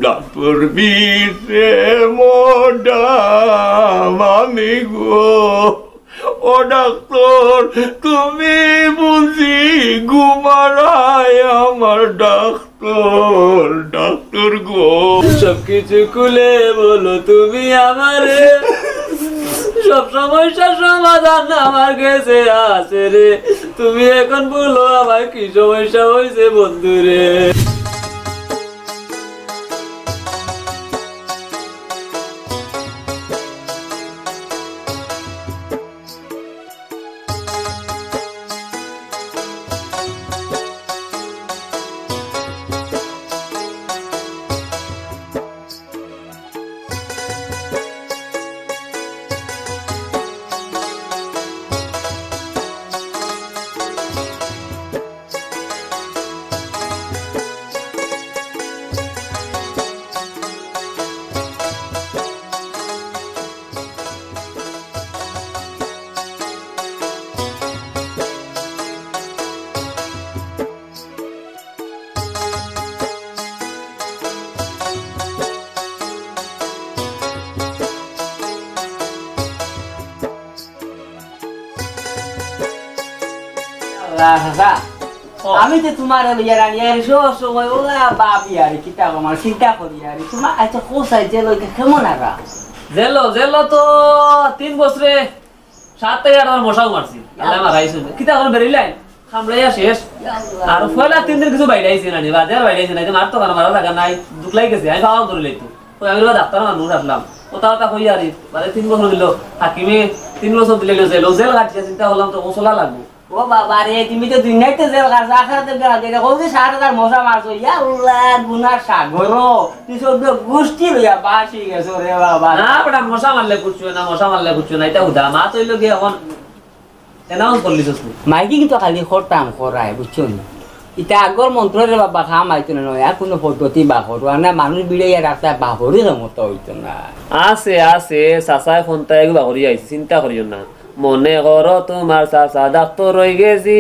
Doctor বিছে মডাম আমি গো ও doctor তুমি বুঝি ঘুমারায় আমার ডাক্তার ডাক্তার গো সবকিছু খুলে বলো তুমি আমারে সব সমস্যার সমাধান আমার কাছে আছে রে তুমি এখন বলো আমার কি সমস্যা হয়েছে বন্ধুরে আমি তো তোমার সব সময় ওলা বাবি আর কিতা আমার চিন্তা করি আর তোমার আচ্ছা কোথায় জেলো কেমন আরা জেলো জেলো তো 3 বছরে 7 থেকে 8 মশাও মারছি আল্লাহ মারাইছে কিতা করে বেরিলাই খামড়াইয়া শেষ আর ফয়লা 3 দিন কিছু বাইরাইছে না নি বাজার বাইরাইছে না মারতো কারণ মারা লাগা নাই দুকলাই গেছে আমি পাওয়া করে লইতো তো আমি ডাক্তার মানুষ আসলাম ওটা কই আর মানে 3 বছর দিল হাকিমে 3 বছর দিলে জেল কাটছে চিন্তা হলাম তো ওসলা লাগবে ও বাবা রে তুমি তো দুই নাইতে জেল কাজ আখাতে বেলা দেরে কই 6000 মশা মারছো ইয়া আল্লাহ গুনার সাগর তুই সব গোষ্ঠী লইয়া বাসি গেছো রে বাবা না বড় মশা মারলে কুছু না এটা উদা মা তইলো কি এখন এনাউন্স করলিস তুই মাইকি কিন্তু খালি খরতাম করায় বুঝছো নি এটা আগর মন্ত্র রে বাবা খাম আইতো না আর কোনো পদ্ধতি বা করবা না মানুষ বিড়াইয়া রাস্তা বাহরি মতো হইতো না আছে সাসায় ফোনটা একবার করি আইছি চিন্তা করিও না মনে করো তোমার চাচা ডাক্তার হয়ে গেছি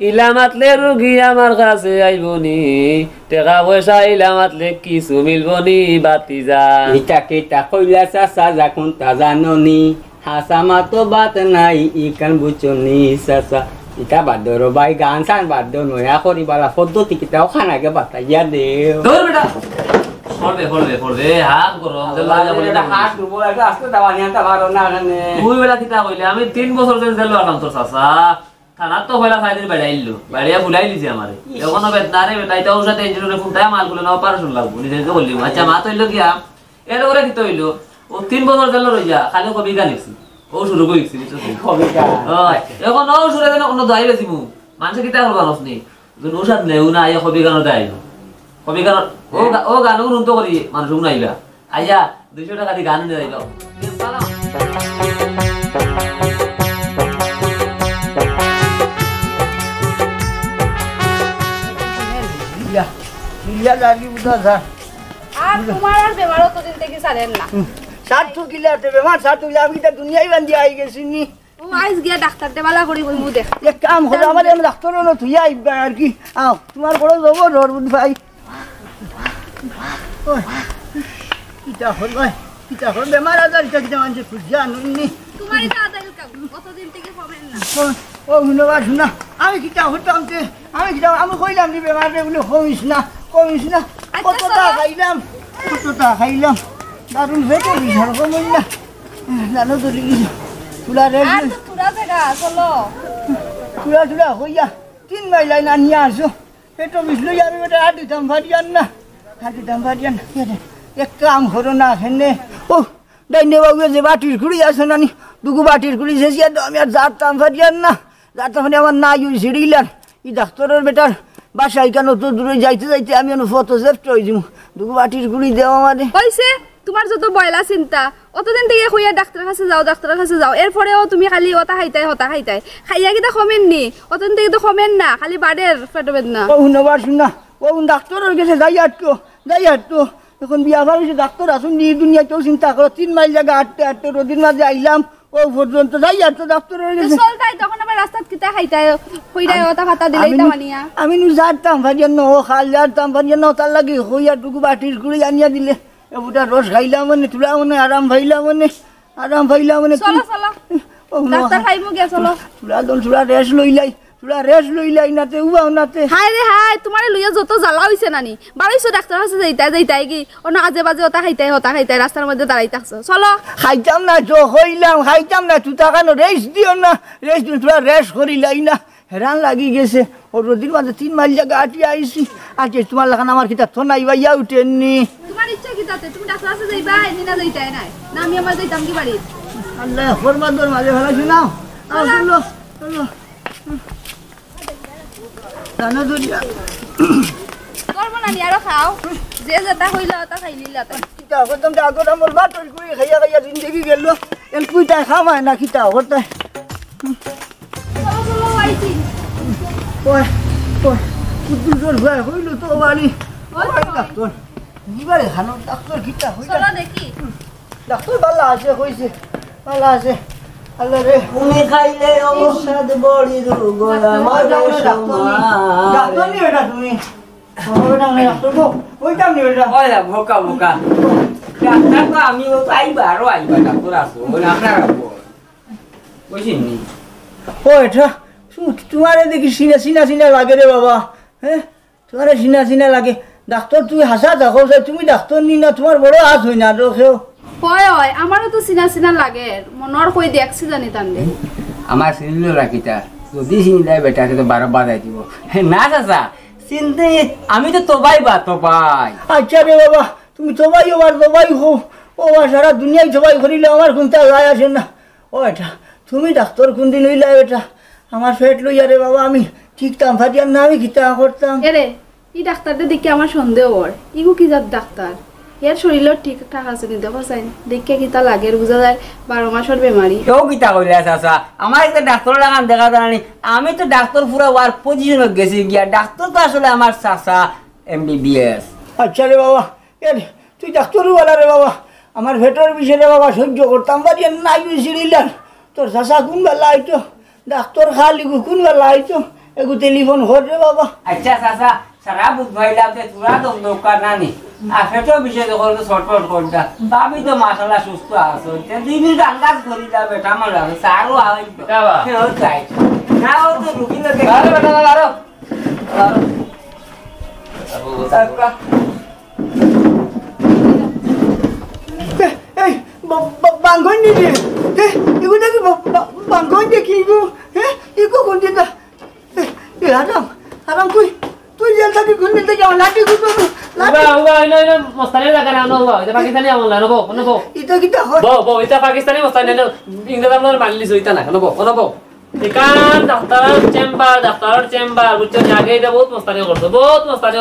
ইলামাতলে রুগী আমার কাছে আইবনি টাকা পয়সা ইলামাতলে কিছু মিলবনি বাতি যা এটা কেটা কইলা চাচা যখন তা জাননি হাসামা তো বাত নাই ইকান বুঝনি চাচা ইটা বাদ ভাই গান সান বাদ নয়া করিবালা পদ্ধতি কিটা ওখানে বাতাইয়া দেও ধর বেটা পড়বে হাত করো হাত ডুবো একটা আসতে দাওয়া নিয়ে পারো না এখানে তুই বেলা কিতা কইলে আমি 3 বছর জেল আলাম তোর চাচা থানা তো হইলা 5 দিন বাড়াইলো বাড়িয়া বুলাই লিছে আমারে এখনো বেদনারে বেটাইতা ওর সাথে ইঞ্জিনিয়ারে ফুটায় মালগুলো না অপারেশন লাগবো নিজে তো বললি আচ্ছা মা তো হইলো গিয়া এর ওরে কি তো হইলো ও 3 বছর জেল রইয়া খালি কবিতা লিখছি ও শুরু কইছি কবিতা এখন ও শুরু দেন কোন দাই বেছি মু মানুষ কিতা করবা নসনি যদি ওসাদ নেও না আইয়া কবিতা দাই কবিতা ও গান উন্নত করি মানুষ নাইবা আইয়া 200 টাকা দিয়ে গান নিয়ে যাইলো আর তোমার আর বেমারও তো দিন থেকে ছাড়েন না 60 কিলাতে বেমার 60 কিলা আমি তো দুনিয়ায় বান্ধি আই গেছি নি ও আইস গিয়া ডাক্তার দেবালা করি কইমু দেখ এক কাম হলো আমার আমি ডাক্তারও না তুই আইবা আর কি আও তোমার বড় জবর রবুদ ভাই ওই কিটা হল বেমার আজার কিটা মানছে খুঁজা নুনি তোমার এটা আদাইল কাম কত দিন থেকে হবেন না ও ধন্যবাদ শুনা আমি কিটা হতাম তে আমি কইলাম নি বেমার রে বলে কমিস না কতটা খাইলাম দারুণ ভেটে বিশাল কমিল না জানো তো লিখি তুলা রে আর তো পুরা জায়গা চলো তুলা হইয়া 3 মাইল লাইন আনিয়া আসো পেটো বিছলো আর বেটা হাঁটিতাম ভারিয়ান না এক কাম করো না এখানে ও ডাইনে বাবু যে বাটির খুঁড়ি আছে নানি দুগু বাটির খুঁড়ি শেষি আমি আর যাতাম ভারিয়ান না যাতাম আমার না ইউ সিঁড়িলার ই ডাক্তারের বেটার বাসায় কেন তো দূরে যাইতে আমি ফটো সেফট হয়ে যাবো দুগু বাটির খুঁড়ি দেওয়া আমারে হইছে তোমার যত বয়লা চিন্তা অতদিন থেকে কইয়া ডাক্তারের কাছে যাও এরপরেও তুমি খালি হতা খাইতাই খাইয়া কিটা কমেন নি অতদিন থেকে তো কমেন না খালি বাড়ের পেট বেদনা ও শুনবার শুনা ও ডাক্তারের কাছে যাই তো এখন বিয়া ভালো ডাক্তার আসুন নি দুনিয়া কেউ চিন্তা করো 3 মাইল জায়গা হাঁটতে রোদির মাঝে আইলাম ও পর্যন্ত যাই আর তো ডাক্তারের গেছে চল তাই তখন আবার রাস্তাত কিতা খাইতায় কইরায় ওটা ফাতা দিলেই তা মানিয়া আমি নু জানতাম ভাজিয়ান ও খাল জানতাম ভাজিয়ান তার লাগি হইয়া টুকু বাটির করে আনিয়া দিলে এবুটা রস খাইলাম মানে তুলা মানে আরাম পাইলাম মানে চলো চলো ডাক্তার খাইমু গিয়া চলো তুলা রেস লইলাই নাতে উবাও নাতে হাই রে হাই তোমারে লইয়া যত জ্বালা হইছে নানি বাড়াইছো ডাক্তার কাছে যাইতাই কি অন্য আজে বাজে ওটা খাইতাই রাস্তার মধ্যে দাঁড়াই থাকছো চলো খাইতাম না তো হইলাম খাইতাম না তুই তাকানো রেস দিও না রেস দিন তুলা রেস করিলাই না হেরান লাগি গেছে ও রোদির মাঝে 3 মাইল জায়গা আটিয়া আইছি তোমার লাগান আমার কিতা তো নাই ভাইয়া উঠেননি তোমার ইচ্ছা কি তাতে তুমি ডাক্তার কাছে যাইবা এনি না যাইতাই নাই না আমি আমার যাইতাম কি বাড়ি আল্লাহ ফরমাদর মাঝে ফেলাছি না চলো চলো জানো দুনিয়া করবো নানি আরো খাও যে যেটা হইলা ওটা খাইলিলা তো কিতা করতাম আগর আমার বাটর করে খাইয়া জিন্দগি গেল এল কুইটা খামায় না কিতা করতে চলো চলো আইছি ওই কুতুজোর ভাই হইল তো বাড়ি ওই ডাক্তার নিবারে খানো ডাক্তার কিতা হইল চলো দেখি ডাক্তার ভালো আছে কইছে ভালো আছে আল্লাহ রে তুমি খাইলে অবসাদ বড়ি রোগ আমার ডাক্তার নি বেটা তুমি ওটা নে ডাক্তার গো ওইটা নি বেটা ওলা ভোকা ডাক্তার তো আমিও তো আইবা ডাক্তার আসো আপনারা বুঝিনি ওইটা তোমারে দেখি সিনা লাগে রে বাবা হ্যাঁ তোমারে সিনা লাগে ডাক্তার তুই হাসা দেখো তুমি ডাক্তার নি না তোমার বড় হাত হই না রোখেও হয় আমারও তো চিনা লাগে মনৰ কই দেখছি জানি তান্দে আমার সিনিল রাখিতা যদি সিনিলাই বেটাকে তো 12 বাজাই দিব না চাচা চিন্তা আমি তো তোবাই আচ্ছা রে বাবা তুমি তোবাই হো ও সারা দুনিয়ায় তোবাই করিলে আমার কোনটা যায় আসে না ও এটা তুমি ডাক্তার কোন দিন হইলা এটা আমার পেট লইয়া রে বাবা আমি ঠিক তাম ফাটিয়ার না আমি কিতা করতাম এরে এই ডাক্তারটা দেখে আমার সন্দেহ হয় ইগু কি জাত ডাক্তার এর শরীরও ঠিকঠাক আছে কিন্তু চাই দেখে কিতা লাগে বুঝা যায় 12 মাসের বেমারি কেউ কিতা কইলা চাচা আমার একটা ডাক্তার লাগান দেখা জানি আমি তো ডাক্তার পুরো ওয়ার পজিশনে গেছি গিয়া ডাক্তার তো আসলে আমার চাচা MBBS আচ্ছা রে বাবা তুই ডাক্তারও বলা রে বাবা আমার ভেতর বিষয় রে বাবা সহ্য করতাম বাড়িয়ে নাই সিঁড়িলাম তোর চাচা কোন বেলা আইতো ডাক্তার খালি কোন বেলা আইতো এগু টেলিফোন কর রে বাবা আচ্ছা চাচা সারা বুধ ভাইলাম যে তোরা তো দোকান নানি আর সেটাও বিষয় যখন শর্টফট করতা ভাবি তো মাসালা সুস্থ আছো 2 মিনিট আন্দাজ করি যাবে বেটা আমার সারও আইতো কেউ চাই না ও তো রুগী লাগে আরে বেটা আরো এই বাঙ্গন নি রে এগু দেখি বাঙ্গন দেখি গো ইকো কোন দিন এ আরাম তুই জেল থাকি কোন দিন থেকে লাঠি গুতো উবা ইনো মস্তানি লাগা না নো এটা পাকিস্তানি আমল না নবো ইতো কিটা হয় বো এটা পাকিস্তানি মস্তানি না ইংরেজ আমল মানলি সইতা না নবো একান ডাক্তার চেম্বার বুঝছো আগে এটা বহুত মস্তানি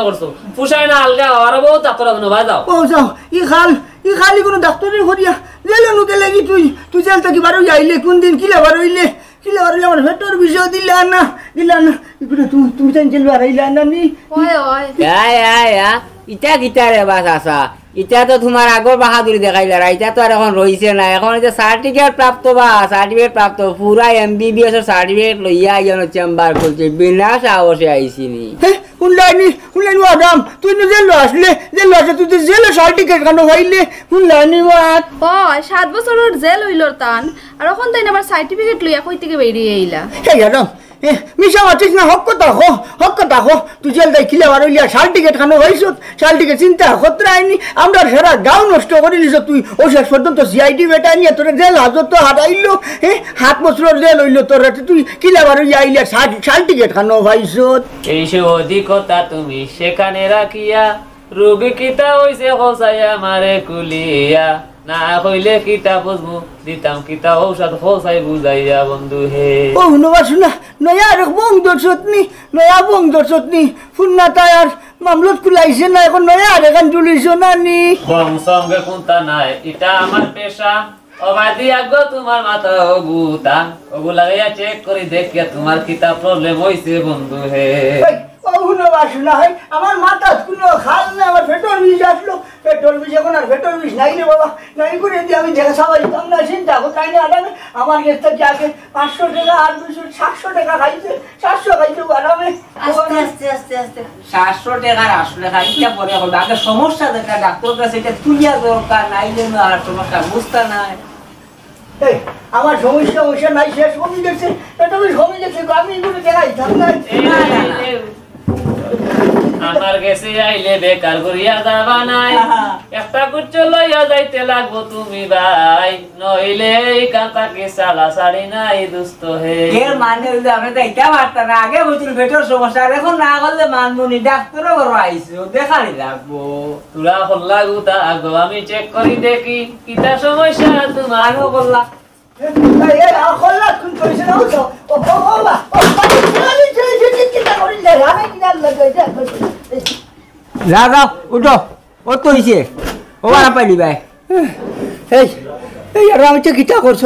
করছো ফুসাই না আলগা আর বহুত ডাক্তার আনো ভাই যাও ও যাও ই খালি কোন ডাক্তারের হরিয়া জেল নু গেলে কি তুই জেল থাকি বারো যাইলে কোন দিন কিলা বারইলে আমার ভেতর বিষয় দিলা না ইগুলো তুমি তাই জেল বারাইলা না নি ইটা গীতা রে বাস আসা ইটা তো তোমার আগর বাহাদুরি দেখাইলা ইটা তো আর এখন রইছে না এখন যে সার্টিফিকেট প্রাপ্ত পুরা MBBS এর সার্টিফিকেট লইয়া আইন চেম্বার করছে বিনা সাহসে আইছিনি হুনলাইনি আদাম তুই জেল আসলে তুই তো জেল সার্টিফিকেট কেন হইলে হুনলাইনি মাত 7 বছরের জেল হইলর তান আর এখন তাই আবার সার্টিফিকেট লইয়া কই থেকে বেরিয়ে আইলা এই আদাম মিশা মাতিস না হক কথা হো তুই জেল দাই খিলা বারইলা সার্টিফিকেট কেন হইছ সার্টিফিকেট চিন্তা করতে আমরা সারা গাঁও নষ্ট করে দিছ তুই ও শেষ পর্যন্ত CID বেটা নিয়ে তোর জেল হাজত তো হারাইলো 7 বছরের জেল হইলো তোর তুই কিলা বারইয়া আইলা সার্টিফিকেট কেন ভাইছ এই সে অধিকতা তুমি সেখানে রাখিয়া রোগী কিতা হইছে হোসাইয়া মারে কুলিয়া না কইলে কিতা বুঝবো দিতাম কিতা ঔষধ হোসাই বুঝাইয়া বন্ধু হে ও শুনা নয়া আর বংদ সতনি ফুন্না তায়ার মামলত কুলাইছে না এখন নয়া আর এখন জুলিছ না নি সঙ্গে কোনটা নাই এটা আমার পেশা অবাদি আগো তোমার মাথা ওগুতা ওগু লাগাইয়া চেক করে দেখিয়া তোমার কিতা প্রবলেম হইছে বন্ধু হে শুনা আমার মাথা কোনো খাল না আমার পেট্রোল বিষ আসলো পেট্রোল বিষ এখন আর ভেতর বিষ নাই রে বাবা, নাই করে দিয়ে আমি দেখা সাবাইতাম না, চিন্তা কোথায় নিয়ে আরামে আমার গেছটা কি আগে 500 টাকা আর 700 টাকা খাইছে, 700 খাইছে আরামে। আস্তে আস্তে আস্তে আস্তে 700 টাকা আর 800 টাকা এটা পরে হবে। আগে সমস্যা দেখা ডাক্তার কাছে এটা তুলিয়া দরকার, নাইলে না আর সমস্যা বুঝতা নাই। এই আমার সমস্যা নাই, শেষ কমে গেছে, এটা বেশ কমে গেছে, আমি এগুলো দেখাইতাম না। আমার গেছে আইলে বেকার করিয়া যাবা নাই, একটা কুচ্চ লইয়া যাইতে লাগবো তুমি ভাই, নইলে এই কাঁটাকে সালা সারি নাই দুস্থ হে। এর মানে হইলো আপনি তো এটা পারতা না, আগে বুঝছিল পেটের সমস্যা, আর এখন না করলে মানবনি, ডাক্তারও বড় আইসো দেখানি লাগবো। তুরা হল্লা গুতা আগো আমি চেক করি দেখি কিটা সমস্যা তোমার। আরো বললা এই আর খোলা কোন কইছে না তো ও বাবা ও পানি চলে চিন্তা করি না আমি কি না লাগে যা যাও উঠো, ও তো হইছে ও আর পাইলি ভাই। এই এই আর আমি তো কিটা করছ,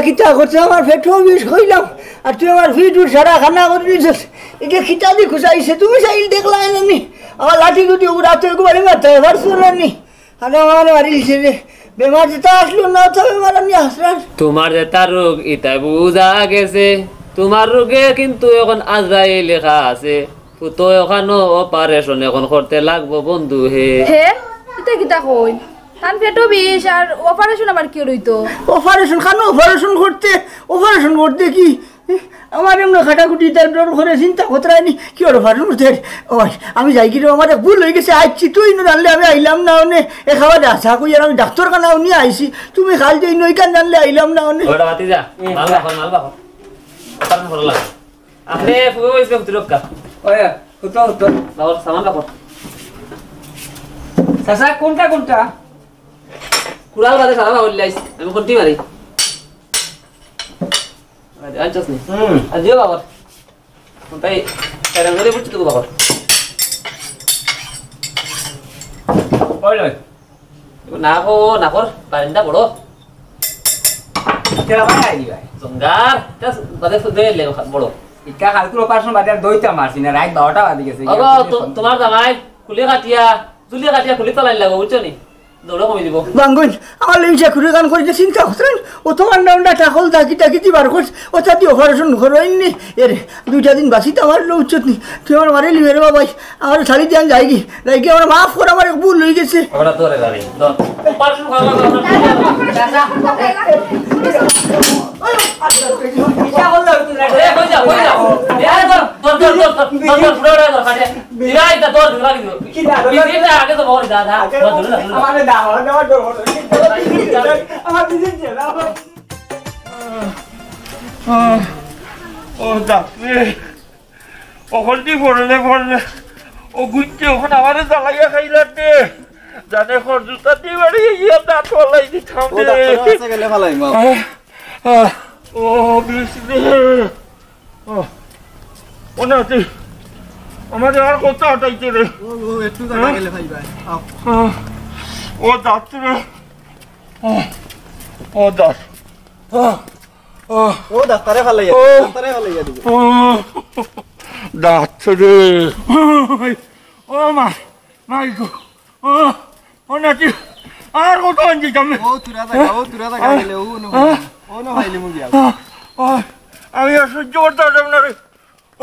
কিটা করছ, আমার পেটও বিষ কইলাম আর তুই আমার ভিডিও সারা খানা করে দিছিস, এটা কিটা দি খুশাইছে তুমি সাইল দেখলা না, আমার লাঠি গুটি উড়াতে একবারে মারতে পারছ না নি, আর আমার মারিছে রে বেমার যেটা আসলো না তো বেমার আমি আসলাম। তোমার যে তার রোগ এটা বুঝা গেছে, তোমার রোগে কিন্তু এখন আজরাইল লেখা আছে, তো এখনো অপারেশন এখন করতে লাগবো বন্ধু হে। হে এটা কিতা কই তান পেটো বিষ আর অপারেশন আবার কি রইতো? অপারেশন খানো অপারেশন করতে কি আমার এমন খাটাকুটি তার ডর করে চিন্তা কোথায় নি কি অপারেশন করতে। ওই আমি যাই কি আমার ভুল হয়ে গেছে, আইছি তুই জানলে আমি আইলাম না অনে এ খাবার আশা করি আর আমি ডাক্তার খানাও নিয়ে আইছি, তুমি খাল যে নইকান জানলে আইলাম না অনে। ওটা বাতি যা মাল বাখো অপারেশন করা লাগে। আপনি ফুয়ে হইছে তুরক্কা ওই উঠো উঠো বাবা সামান বাখো। চাচা কোনটা কুড়াল বাদে সারা বাবু লাইস আমি কোনটি মারি আচ্ছা নি আজিও বাবা কোনটাই কারণ ধরে বুঝছি তো বাবা ওই লই না কর বারিন্দা বড় কেরা ভাই আইলি ভাই জঙ্গার তাস বাদে ফুদে লে বড় ইকা কালকুর অপারেশন বাদে আর দইতা মারছি না, রাত 12টা বাজে গেছে। বাবা তোমার জামাই খুলে কাটিয়া খুলে তলাই লাগো বুঝছো নি, দৌড় কমে দিব বাঙ্গুন আমার লিংসা ঘুরে গান করে চিন্তা করছেন ও তোমার নামটা ঠাকুল ডাকি দিবার করছে ও চাতি অপারেশন করেননি এর 2টা দিন বাসিতে আমার উচ্চত নি, তুই আমার মারে লিবে রে বাবাই, আমার শালি দিয়ে যাই কি আমার মাফ করে, আমার ভুল হয়ে গেছে। ওটা তোরে গাড়ি অপারেশন করা লাগবে চাচা ইকা বললো তুই এ কই যা এ তোর ফুড়া কাটে দিরাই তা তোর দিরা দিব কি দা বিদিটা আগে তো বড় দাদা আমারে দাও ডর আমার দিদিন না ও ডাক্তার ওখানটি পড়লে ও গুঞ্জে ওখানে আমারে জ্বালাইয়া খাইলা দে জানে খরজুতা দিয়ে বাড়ি ইয়া দাঁত ফলাই দিতাম রে। ও বিষ রে ও না তুই আমাদের আর কত হটাইছে রে একটু জানা গেলে ভাই ভাই ও ডাক্তার ও ডাক্তার ও ডাক্তারে ফালাইয়া দিব ডাক্তার ও মাই গো ও নাকি আর কত আনছি আমি আমি আর সহ্য করতে পারতাম না রে। ও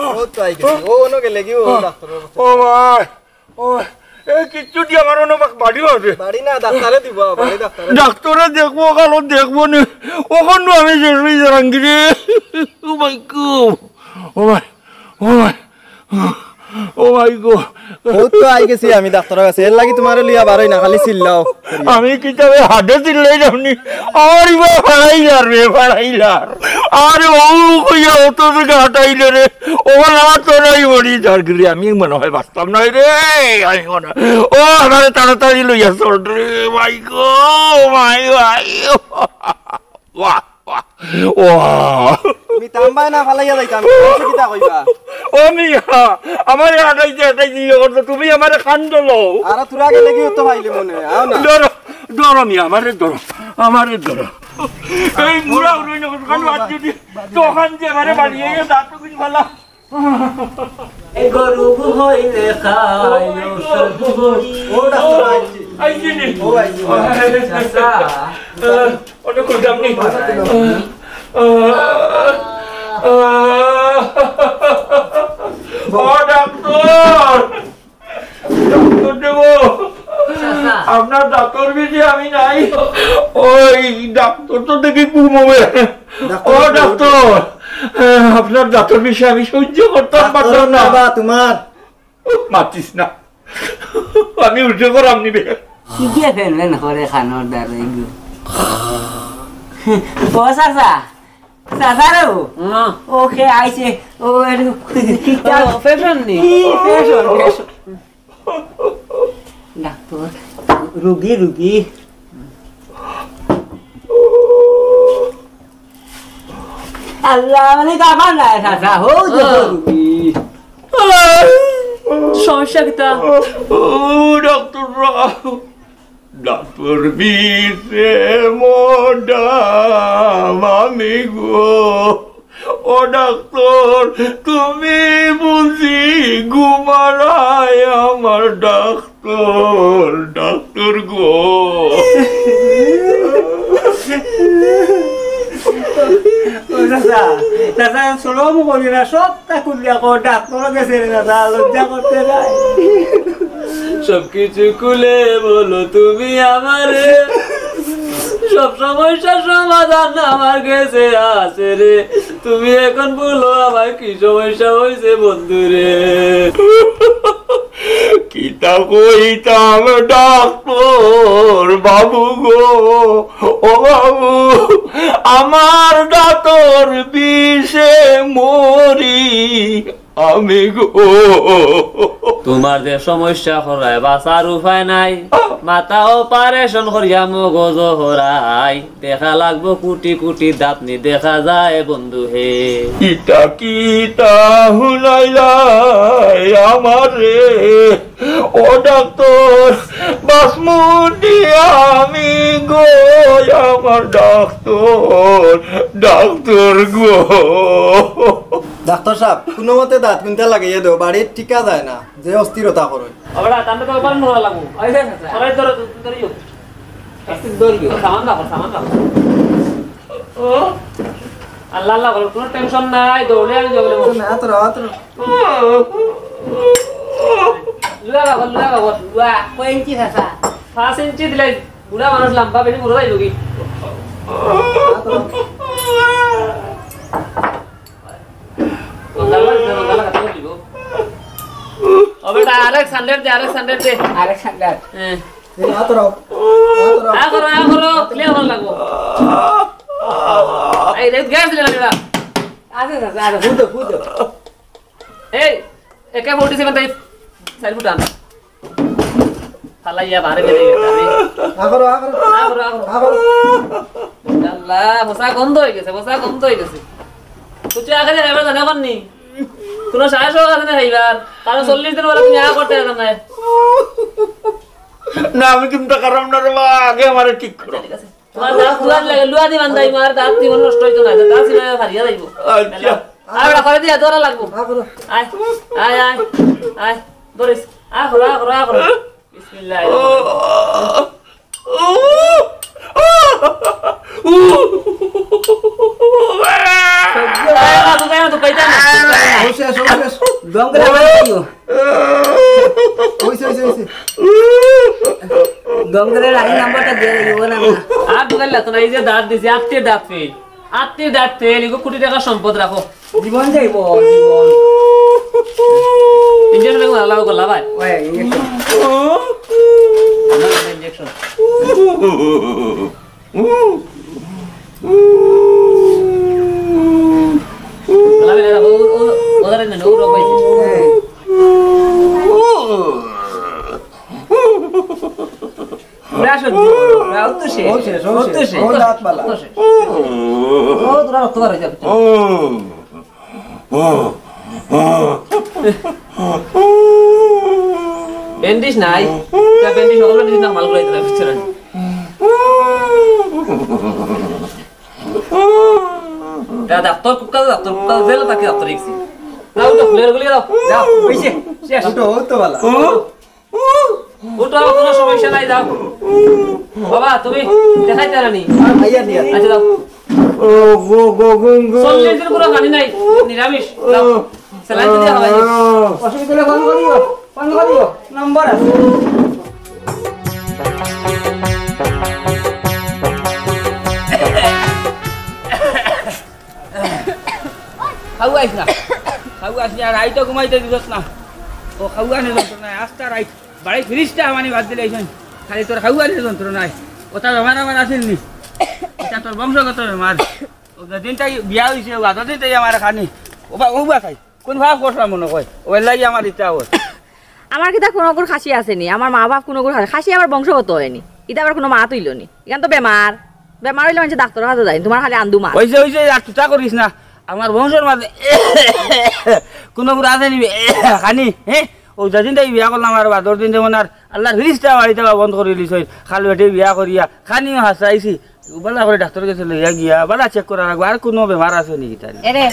ভাই ও এই কিচ্ছু দিয়ে আমার অন্য বাড়ি আছে ডাক্তারে দেখবো কালো দেখবো নি ওখানে আমি শেষ হয়ে যারাঙ্গি রে। ও মাই গো ও মাই ও মাই ও মাই গো আমি ডাক্তারের কাছে এর লাগি তোমার লিয়া বারই না খালি চিল্লাও আমি কিতাবে হাতে চিল্লাই যাবনি আর ইবা ফাড়াইলার আরে ও কইয়া অত থেকে হাঁটাইলে রে ওখানে আমার তো নাই বড়ি ঝাড়গিরি আমি মনে হয় বাঁচতাম নাই রে আমি মনে ও আমার তাড়াতাড়ি লইয়া চল রে মাই গো মাই ভাই বাহ তুমি তাম্বাই না ফালাইয়া যাইতাম কিতা কইবা ও মিয়া আমার হাঁটাইতে তুমি আমার খান দলো আর তোরা গেলে কি তো পাইলি মনে আও না ডরো মিয়া আমারে ডরো এই বুড়া উড়ই না কান বাদ দিদি তখন যে আমারে বাড়িয়ে গিয়ে দাঁত কিছু ভালো এই গরু হইলে খাইও সব ও ডাক্তার আইছি ও ভাই অনেক করতাম নি ও ডাক্তার ডাক্তার দেব আপনার ডাক্তার বেশি আমি নাই ওই ডাক্তার তো দেখি ঘুমোবে ও ডাক্তার আপনার ডাক্তার বেশি আমি সহ্য করতাম পারতাম না তোমার মাতিস না আমি উঠে করাম নিবে কি দিয়ে ফেলবেন করে খানোর দ্বারা এগুলো ও চাচা চাচা রে ওকে আইছে ও ফেশন নি ডাক্তার রুগী আল্লাহ মানে কামান না চাচা হো রুগী সমস্যা কিতা ডাক্তার বিশে মডাম আমি গো ও ডাক্তার তুমি বুঝি ঘুমারায় আমার ডাক্তার গো দাদা শ্রম করি না সবটা করলে ডাক্তার গেছে দাদা লজ্জা করতে যায় সবকিছু খুলে বলো তুমি আমারে সব সমস্যার সমাধান আমার কাছে আছে রে তুমি এখন বলো আমার কি সমস্যা হয়েছে বন্ধু রে কিতা কইতাম ডাক্তার বাবু গো ও বাবু আমার ডাক্তার বিষে মরি আমি গো তোমার যে সমস্যা হরায় বাঁচার উপায় নাই মাথা অপারেশন করিয়া মগজ হরাই দেখা লাগবো কোটি কোটি দাঁতনি দেখা যায় বন্ধু হে ইটা কিতা হুনাইলাই আমারে ও ডাক্তার বাসমুটি আমি গো আমার ডাক্তার গো ডাক্তার সাহেব কোনো মতে দাঁত কিনতে লাগাইয়ে দেও বাড়ির ঠিকা যায় না যে অস্থিরতা করে আবার তান্তে তো অপারেশন করা লাগবো আইছে সরাই ধরে ধরিও ধরিও সামান রাখো ও আল্লাহ আল্লাহ বলো কোনো টেনশন নাই দৌড়ে আমি জগলে হাতর লুয়া লুয়া কয় ইঞ্চি থাকা 5 ইঞ্চি দিলে বুড়া মানুষ লম্বা বেশি বুড়া যাইব কি আলেকসান্ডার দে হাতর আগরো ক্লিয়ার হল লাগবো এই রেড গ্যাস দিলে না আরে দাদা আরে ফুটো এই AK-47 তাই সাইড ফুটান ফালাইয়া বারে বেরে গেছে আগর আল্লাহ বসা গন্ধ হয়ে গেছে তুই আগে যাবে জানা পারনি কোনো সাহস আছে না এইবার কারণ 40 দিন বলে তুমি আগে করতে না না আমি কিন্তু কারণ না রে আগে আমারে ঠিক করো ঠিক আছে তোমার দাঁত দুয়ার লাগে লুয়া দি বান্ধাই মার দাঁত জীবন নষ্ট হইতো না দাঁত সিনা হারিয়া যাইবো আচ্ছা আরে করে দিয়া দরা লাগবো আয় দরিস আখরা বিসমিল্লাহ গঙ্গরের আই নাম্বারটা দিয়ে দিব না আর দোকান লাগতো না এই যে দাঁত দিছি আত্মীয় দাঁত ফেল এগো কোটি টাকা সম্পদ রাখো জীবন যাইব ইঞ্জেকশন বেগুন আলাদা করলা ভাই ওই ইঞ্জেকশন ওদের না ও রোগ হয়েছে ব্যান্ডিজ নাই ব্যান্ডিজ সকল ব্যান্ডিজ না মাল করে দিতে হবে ডাক্তার কুকা জেল তাকে ডাক্তার দেখছি দাও তো ফুলের গুলি দাও হইছে শেষ তো ভালো উঠো কোনো সমস্যা নাই যাও বাবা তুমি দেখাইতে রানি আইয়া নিয়া আচ্ছা যাও ও গো গো গো গো 40 দিন পুরো পানি নাই নিরামিষ যাও স্যালাইন দিয়ে খাওয়াই অসুবিধা হলে ফোন করিও নম্বর আছে খাওয়াইছ না খাওয়াইছ না রাই তো ঘুমাইতে দিছত না ও খাওয়ানোর যন্ত্র নাই আস্তা রাই বাড়ি ফিরিসটা মানে বাদ দিলে খালি তোর খাওয়ানোর যন্ত্র নাই ওটা বেমার আমার আসেন নি এটা তোর বংশগত বেমার ও যেদিনটাই বিয়া হয়েছে দিনটাই আমার খানি ওবা খাই কোন ভাব করলাম মনে কয় ওই লাগি আমার ইচ্ছা হয় আমার কিতা কোনো গুড় খাসি আসেনি আমার মা বাপ কোনো গুড় খাসি আবার বংশগত হয়নি এটা আবার কোনো মা তুইল নি এখান তো বেমার বেমার হইলে মানুষ ডাক্তার কাছে যায় তোমার খালি আন্দু মা হয়েছে আর তুতা করিস না আমার বংশের মাঝে কোনো গুড় আছে নিবি খানি হ্যাঁ ও যেদিনটাই বিয়া করলাম আর বা 10 দিন যেমন আর আল্লাহর ফিরিস্তা বাড়িতে বন্ধ করে দিস খালি বেটে বিয়া করিয়া খানিও হাসাইছি বলা করে ডাক্তার কাছে লইয়া গিয়া বলা চেক করা রাখবো আর কোনো বেমার আছে নাকি তার এরে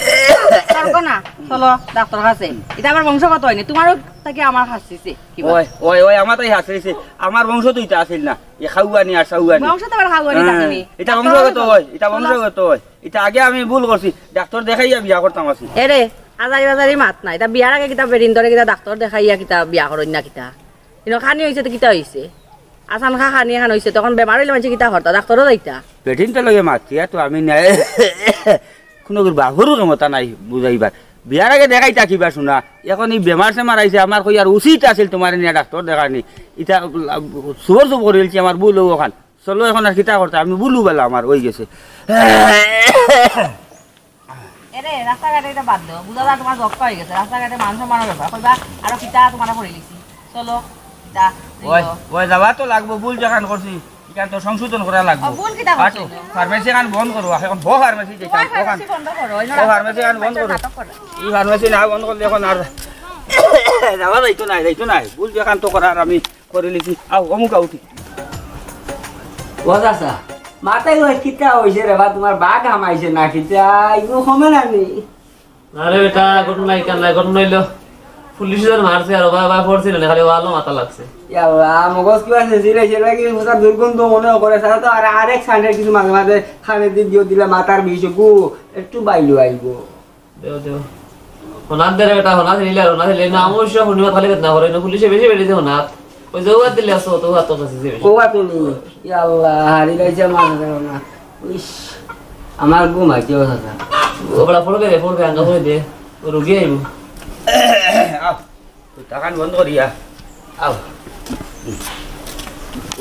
পারবো না চলো ডাক্তার কাছে এটা আমার বংশগত হয়নি তোমারও থেকে আমার হাসিছে ওই ওই ওই আমার তাই হাসাইছে আমার বংশ তো এটা আছিল না এ খাওয়ানি আর সাউয়ানি বংশ তো আবার খাওয়ানি থাকেনি এটা বংশগত হয় এটা বংশগত হয় এটা আগে আমি ভুল করছি ডাক্তার দেখাইয়া বিয়া করতাম আছি এরে আজারি বাজারি মাত নাই এটা বিয়ার আগে কিতা বেরিন ধরে কিতা ডাক্তার দেখাইয়া কিতা বিয়া করেন না কিতা কিন্তু খানি হয়েছে তো কিতা হয়েছে আসান খানি খান হয়েছে তখন বেমার হইলে মানুষ কিতা হরতা ডাক্তারও যাইতা পেটিনটা লগে মাতিয়া তো আমি নাই কোনো বাহুরও ক্ষমতা নাই বুঝাইবার বিয়ার আগে দেখাই থাকিবা শোনা এখন এই বেমার সেমার আইছে আমার কই আর উচিত আছিল তোমার নিয়ে ডাক্তার দেখানি এটা সুবর সুব করেছি আমার বুলো ওখান চলো এখন আর কিতা করতে আমি বুলু বেলা আমার ওই গেছে এরে রাস্তাঘাটে এটা বাদ দাও বুঝা তোমার জব্দ হয়ে গেছে রাস্তাঘাটে মানুষ মারার ব্যাপার কইবা আরো কিতা তোমার করে লিখছি চলো কিতা ওই ওই যাবা তো লাগবো ভুল যখন করছি এখান তো সংশোধন করা লাগবে ভুল কিতা করছো ফার্মেসি খান বন্ধ করো এখন বহ ফার্মেসি যেটা ওখান বন্ধ করো ও ফার্মেসি খান বন্ধ করো এই ফার্মেসি না বন্ধ করলে এখন আর যাবা যাইতো নাই ভুল যখন তো করার আমি করে লিখি আও অমুক উঠি ওদাসা মাথায় ওই কিতা হইছে রে বা তোমার বাঘ হামাইছে না কিতা ইগো কমে না নি আরে বেটা ঘটনা কেন নাই ঘটনা হইলো পুলিশ জন মারছে আর বাবা পড়ছিল না খালি ওয়ালো মাথা লাগছে ইয়াল্লা মগজ কি আছে জিরে জিরে কি পুরা দুর্গন্ধ মনে করে সারা তো আর আরেক সাইডে কিছু মাঝে মাঝে খানে দিও দিলে মাথার বিষ গু একটু বাইলো আইবো দেও দেও হনাত দে বেটা হনাত দিলে আর হনাত দিলে না অবশ্য শুনিবা খালি না করে না পুলিশে বেশি বেরিয়েছে হনাত ওই জওয়াত দিলে আসো তো হাত তো কাছে বেশি কোয়া তুমি ইয়াল্লা হারি গাইছে মাথা না ইস আমার ঘুম আইছে দাদা ও বড় পড়বে আঙ্গা করে দে ও রুগী আইবো আও তুই টাকান বন্ধ করিয়া আও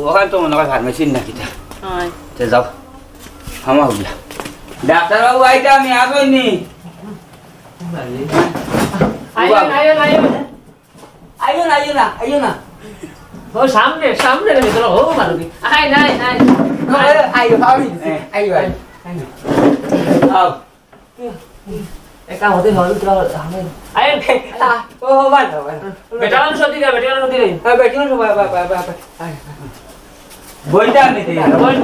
ওখান তো মনে হয় ফার্মেসি না কিটা হয় তে যাও হামা হইলা ডাক্তার বাবু আইতা আমি আসইনি আইও না ও সামনে রে ভিতর ও মারুকি আই নাই আইও আও একা হতে হল তো আই ও বাবা বেটা না সত্যি রে বেটি না বাবা বইটা নিতে বল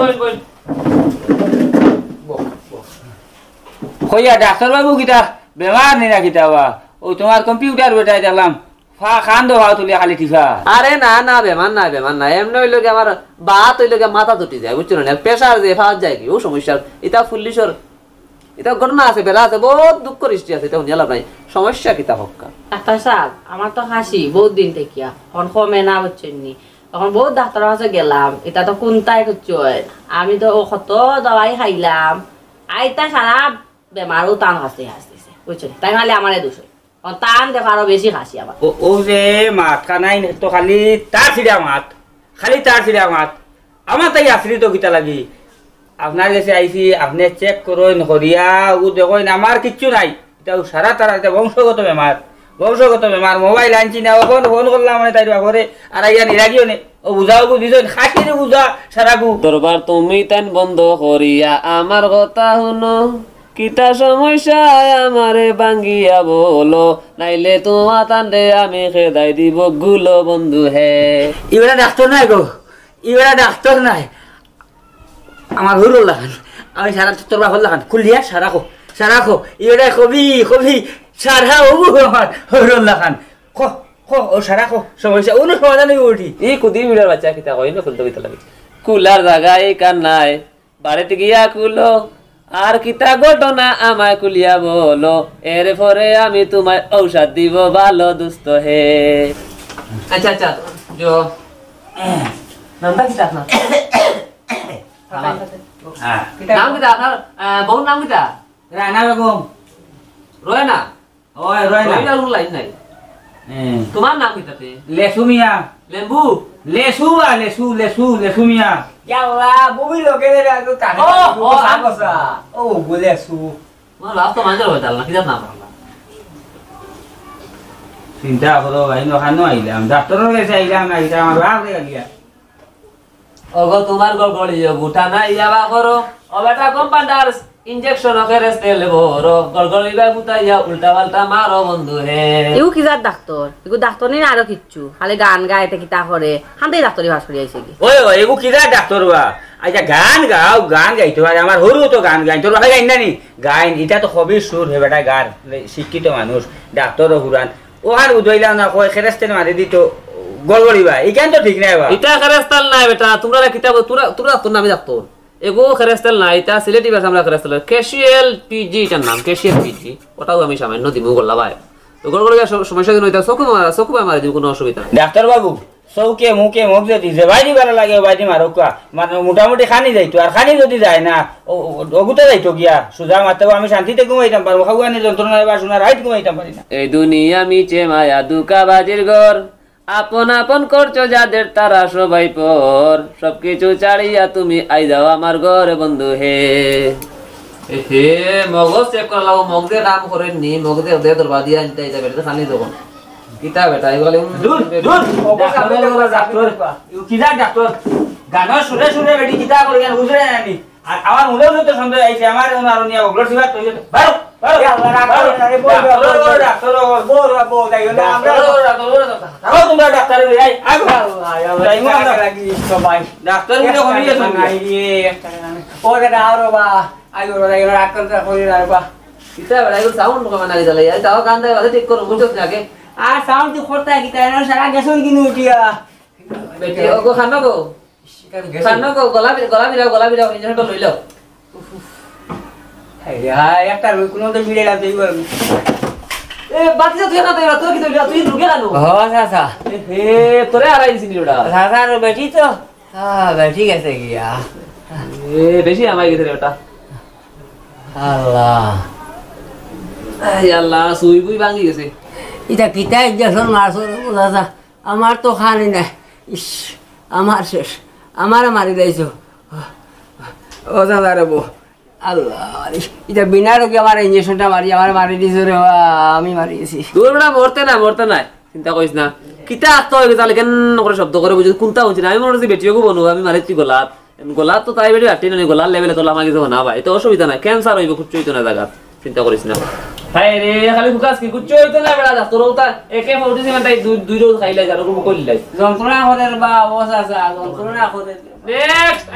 কইয়া ডাক্তার বাবু কিটা বেমার নি না কিটা বা ও তোমার কম্পিউটার বেটাই দেখলাম ফা খান দো হাও তুলি খালি ঠিকা আরে না বেমান না এমন হইলো কি আমার বাত হইলো কি মাথা তুটি যায় বুঝছো না প্রেসার যে ফাজ যায় কি ও সমস্যা এটা ফুল্লিশর এটা ঘটনা আছে বেলা আছে বহুত দুঃখ করিষ্টি আছে এটা নিলাম নাই সমস্যা কিতা হক্কা ডাক্তার সাহেব আমার তো হাসি বহুত দিন থেকে এখন কমে না বুঝছেন নি এখন বহুত ডাক্তারের কাছে গেলাম এটা তো কোনটাই করছো আমি তো কত দবাই খাইলাম আইতা সারা বেমারও টান হাসতেছে বুঝছেন তাই খালি আমারে দোষ টান দেখো আরো বেশি হাসি আমার ও যে মাত খানাই তো খালি তার ছিড়া মাত আমার তাই আসলি তো কিতা লাগি আপনার কাছে আইছি আপনি চেক করুন করিয়া ও দেখুন আমার কিচ্ছু নাই এটা সারা তারা এটা বংশগত বেমার মোবাইল আনছি না ফোন করলাম মানে তাই বাপরে আর আইয়া নিরাগিও নে ও বুঝাও দিছন খাটিরে বুঝা সারাগু দরবার তুমি তান বন্ধ করিয়া আমার কথা শুনো কিতা সমস্যা আমারে ভাঙ্গিয়া বলো নাইলে তোমার তান্ডে আমি খেদাই দিব গুলো বন্ধু হে ইবেলা ডাক্তার নাই আমার হুরুল লাগান আমি সারা তোর বাপর লাগান খুলিয়া সারা খো ইবেলা কবি সারা হবু আমার হুরুল লাগান খ ও সারা সমস্যা অনু সমাধান হয়ে উঠি এই কুদি মিটার বাচ্চা কিতা কই না খুলতে লাগে কুলার জায়গায় কান নাই বাড়িতে গিয়া কুলো আর কিতা ঘটনা আমায় কুলিয়া বলো এর পরে আমি তোমায় ঔষধ দিব ভালো দুস্থ হে আচ্ছা আচ্ছা জো নামটা কিতা আপনার নাম কিতা আপনার বউর নাম কিতা রানা বেগম রয়না ওই রয়না রয়না লাইন নাই তোমার নাম কিতাতে লেসু মিয়া লেম্বু লেসু লেসু মিয়া ইয়াল্লা ববি লোকে রে তো কানে ও সাগসা ও লেসু আমার লাস্ট তো মাঝে হইতাল না কিতা নাম রাখলা চিন্তা করো আইনো খানো আইলাম ডাক্তারের কাছে আইলাম না এটা আমার বাপ রে গিয়া ওগো তোমার গড়গড়ি গুটা না ইয়াবা করো ও বেটা কম্পাউন্ডার ইনজেকশন ফেরেস তেল ভরো গড়গড়ি বা গুতাইয়া উল্টা পাল্টা মারো বন্ধু হে এগু কি যার ডাক্তার এগু ডাক্তার নেই আরো কিচ্ছু খালি গান গাইতে কিতা করে হান্তাই ডাক্তারি ভাস করি আইছে কি ওই এগু কিরা ডাক্তার বা আচ্ছা গান গাইতো আর আমার হরু তো গান গাই তোর ভাই গাইন নানি গাইন এটা তো খুবই সুর হে বেটা গান শিক্ষিত মানুষ ডাক্তার হুরান ও আর উদইলা না কয় খেরেস্তেন মারি দিত গড়গড়িবা এইখান তো ঠিক নাই বা ইটা খেরেস্তাল নাই বেটা তোমরা কিতাব তোরা তোর নামে ডাক্তার এগো খেরেস্তাল নাই এটা সিলেটি ভাষা আমরা খেরেস্তাল কেশিএল পিজি এটার নাম কেশিএল পিজি ওটাও আমি সামান্য দিমু গল্লা ভাই তো গড়গড়ি সমস্যা দিন হইতা চকু মারা দিব কোনো অসুবিধা নাই ডাক্তার বাবু চৌকে মুখে মুখ যদি যে বাইদি ভালো লাগে বাইদি মারকা মানে মোটামুটি খানি যাইতো আর খানি যদি যায় না অগুতে যাইতো গিয়া সুজা মারতে আমি শান্তিতে ঘুমাইতাম পারবো খাওয়ানি যন্ত্রণা বা শোনার রাইট ঘুমাইতাম পারি না এই দুনিয়া মিছে মায়া দুকাবাজির ঘর আপন আপন করছো যাদের তারা সবাই পর সবকিছু ছাড়িয়া তুমি আই যাও আমার ঘরে বন্ধু হে হে মগজ চেক করা লাগো মগজে নাম করেননি মগজে ওদের তোর বাদিয়া আনতে যাবে এটা খালি তখন কিতা বেটা এগুলো দূর ডাক্তার কিরা ডাক্তার গানের সুরে সুরে বেটি কিতা করে গান বুঝরে নানি আর আমার মনেও তো সন্দেহ আইছে আমার আর নিয়া ওগুলো সিবা তো বারো তোমরা ডাক্তার ডাক্তার কিতা বেটা এগুলো সাউন্ড কমানা গেলে তাও গান দেয় বাজে ঠিক করো বুঝছ না আগে আর সাউন্ড খরতা কিতা সারা গেছই কিনু উঠিয়া বেটি ওগো খানো গো গলা বিরা ইঞ্জেকশনটা লই লও হাই একটা কোনো তো মিলে লাগবে এ বাতি তুই না তুই ঢুকে গেল সাসা হে তোরে আড়াইছি নিড়া সাসার বেটি তো বেটি গেছে গিয়া এ বেশি আমাই গেছে রে ওটা আল্লাহ আই আল্লাহ সুই বুই ভাঙি গেছে এটা কিতা ইঞ্জেকশন মারছো দাদা আমার তো খানি নাই ইস আমার শেষ আমার মারি দিয়েছো ও দাদা রে বউ আল্লাহ এটা বিনা রোগে আমার ইঞ্জেকশনটা মারি দিয়েছো রে আমি মারিয়েছি দূর বেটা মরতে না চিন্তা করিস না কিতা আত্ম হয়ে গেছে কেন করে শব্দ করে বুঝি কোনটা হচ্ছে না আমি মনে হচ্ছে বেটিও বনু আমি মারিছি গোলাত তো তাই বেটি আটটি না গোলার লেভেলে তোলা আমাকে না ভাই তো অসুবিধা নাই ক্যান্সার হইব খুব চইতো না জায়গা চিন্তা করিস না হাই রে খালি ফুকাস কি কুচ্চ হইতো না বেড়া যা তোর তা একে ফোর্টি সেভেন তাই দুই রোজ খাইলাই যার রকম কইলাই যন্ত্রণা করে বা অবস্থা আছে যন্ত্রণা করে নেক্সট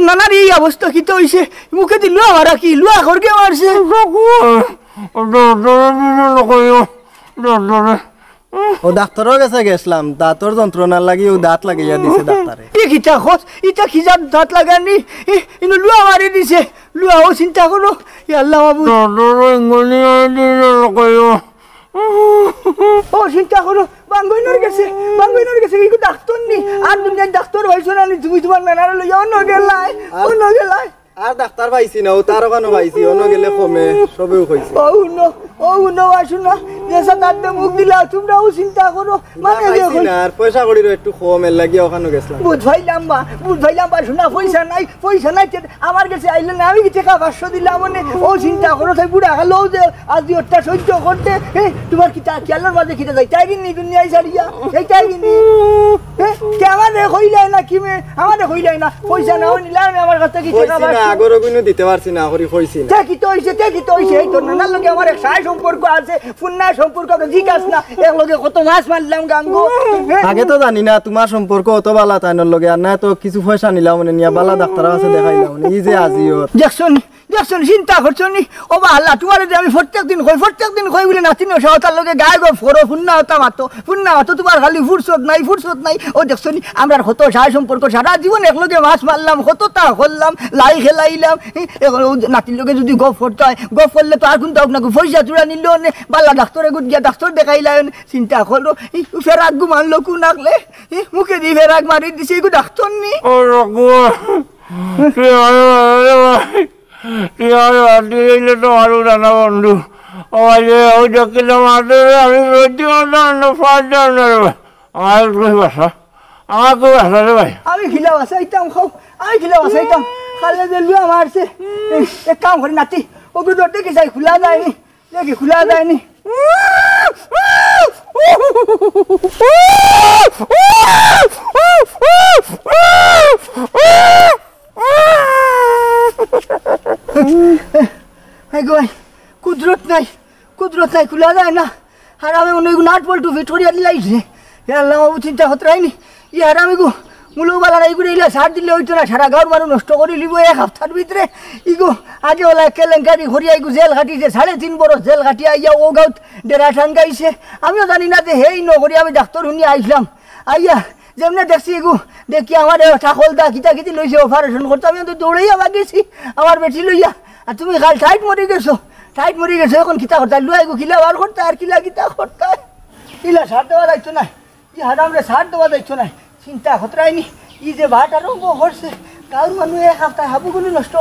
নানার এই অবস্থা কি তো হইছে মুখে দি লুয়া মারা কি লুয়া করকে মারছে ও ডাক্তারও কাছে গেছিলাম দাঁতর যন্ত্রণার লাগি ও দাঁত লাগাইয়া দিছে ডাক্তারে কিতা খোঁজ ইটা কি যার দাঁত লাগানি ইনো লুয়া মারি দিছে লুয়া ও চিন্তা করো আল্লাহ বাবু ও চিন্তা করো বাঙ্গইনর গেছে কিন্তু ডাক্তার নি আর দুনিয়ার ডাক্তার হইছো না তুমি তোমার নানার লইয়া অন্য গেলাই আর ডাক্তার পাইছি না ও তার ওখানে পাইছি অন্য গেলে কমে সবেও কইছে ও নো আসুন না যেসা দাঁতে মুখ দিলা তোমরাও চিন্তা করো মানে যে আর পয়সা কড়ির একটু কমের লাগি ওখানে গেছিলাম বুঝ ভাইলাম বা শোনা পয়সা নাই আমার কাছে আইলে না আমি কি টাকা 500 দিলাম মানে ও চিন্তা করো তাই বুড়া হলো যে আজ ওটা সহ্য করতে তোমার কি তা কেলার মাঝে খিতে যাই তাই কিনি দুনিয়ায় ছাড়িয়া এই তাই কিনি কে আমারে কইলাই না কি মে আমারে কইলাই না পয়সা নাও নিলাম আমার কাছে কি টাকা না আগরও কোনো দিতে পারছি না করি কইছি না কি তো হইছে এই তো না লগে আমার এক সাই সম্পর্ক আছে ফুন্না সম্পর্ক তো জিজ্ঞাস না এক লগে কত মাছ মারলাম গাঙ্গো আগে তো জানি না তোমার সম্পর্ক অত বালা তাইনর লগে আর না তো কিছু পয়সা নিলাম মানে নিয়া বালা ডাক্তার আছে দেখাইলাম মানে এই যে আজিও দেখছন চিন্তা করছো নি ও বা আল্লাহ তোমার যে আমি প্রত্যেকদিন কই বলে নাতিন সহতার লগে গায়ে গো ফরো ফুন্না হতো তোমার খালি ফুরসত নাই ও দেখছো নি আমরা কত সাই সম্পর্ক সারা জীবন এক লগে মাছ মারলাম কত তা করলাম লাই খেলাইলাম নাতির লগে যদি গপ করলে তো আর কোন তাও না পয়সা চূড়া নিল বাল্লা ডাক্তারে গুড গিয়া ডাক্তার দেখাইলাম চিন্তা করলো ফেরাক গু মারলো কু নাকলে মুখে দিয়ে ফেরাক মারি দিছে এগু ডাক্তার নি ও রঘু তো আরো জানা বন্ধু ওই দেখিলাম আমি রোজি আমার বাসা আমার খুব বাসা রে ভাই আমি খিলা বাসাইতাম খালে যে লুয়া মারছে এক কাম করি নাতি ওকে দেখি যাই খোলা যায়নি কুদরত নাই খোলা যায় না আর আমি মনে নাট পল্টু ফিট করিয়া দিলাইছে চিন্তা হতে রাইনি আর আমি গো মুলুবালা এইগুলো এগুলো সার দিলে হইতো না সারা গাঁর মানুষ নষ্ট করে লিব এক সপ্তাহের ভিতরে ইগো আগে ওলা কেলেঙ্কারি হরিয়া ইগু জেল খাটিছে 3.5 বছর জেল খাটিয়া আইয়া ও গাঁত ডেরা ঠান গাইছে আমিও জানি না যে হেই নকরি আমি ডাক্তার শুনি আইসলাম আইয়া যেমনি দেখছি ইগু দেখি আমার ঠাকল দা কিতা লইছে অপারেশন করতে আমি তো দৌড়াইয়া বাগেছি আমার বেটি লইয়া আর তুমি খাল টাইট মরে গেছো এখন কিতা করতে লুয়া ইগু কিলা বার করতে আর কিতা করতে ইলা সার দেওয়া যাইতো না হারামরে সার দেওয়া যাইতো না চিন্তা হতরাইনি যে ভাট আরম্ভ করছে গাঁর মানুষ এক সপ্তাহ হাবুগুলি নষ্ট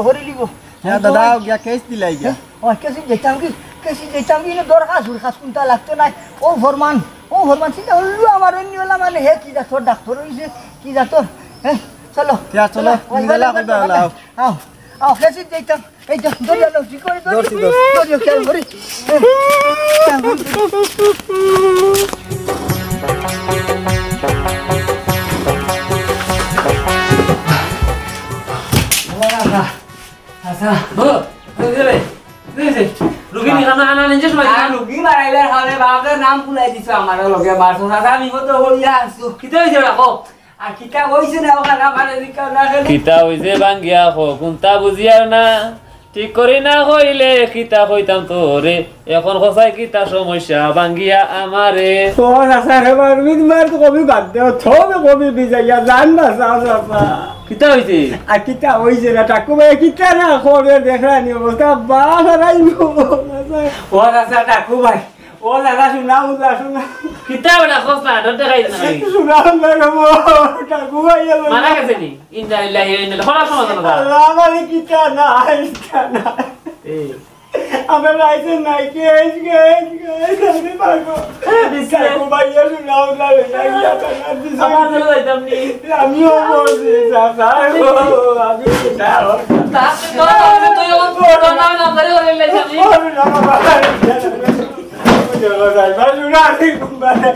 করে লিব দাদা গিয়া কেস দিলাই গিয়া কেসি যেতাম কি দরখাস্ত কোনটা লাগতো না ও ফরমান চিন্তা করলো আমার অন্যলা মানে হে কি যাতর ডাক্তার হয়েছে কি যাতর হ্যাঁ চলো আও কেসি যেতাম এই তো দরিয়া কি করে দরিয়া খেয়াল করি নাম ভুলাই দিছো আমার লগে মারছো আমি তো হইয়া আছো কিতা হইছে রাখো আর কিতা হইছে না ওখানে আমার এদিকে না কিতা হইছে বাঙ্গিয়া খো কোনটা বুঝিয়ার না ঠিক করি না কইলে কিতা কইতাম তোরে এখন কসাই কিতা সমস্যা বাঙ্গিয়া আমারে তো আসারে মারবি মার তো কবি বাদ দেও থবে কবি বিজাইয়া জান না সাফা কিতা হইছে আর কিতা হইছে না টাকু ভাই কিতা না খবর দেখানি অবস্থা বাহারাইবো ও আসা টাকু ভাই ও লাগা শুনা কিতা বলা কসনা ডতে গাইছ না শুনা লাগবো টাকু ভাই মানা গেছে নি ইন্না লিল্লাহি ওয়া ইন্না ইলাইহি রাজিউন আল্লাহ মানে কিতা না আমার রাইতে নাই কেস আমি পাগো টাকু ভাই শুনা আমার দিল যাইতাম নি আমিও বলছি সাফা আমি কিতা তাতে তো তুই ও ফটো না ধরে ওরে লাইছি Yo no sé, va a llorar, compadre.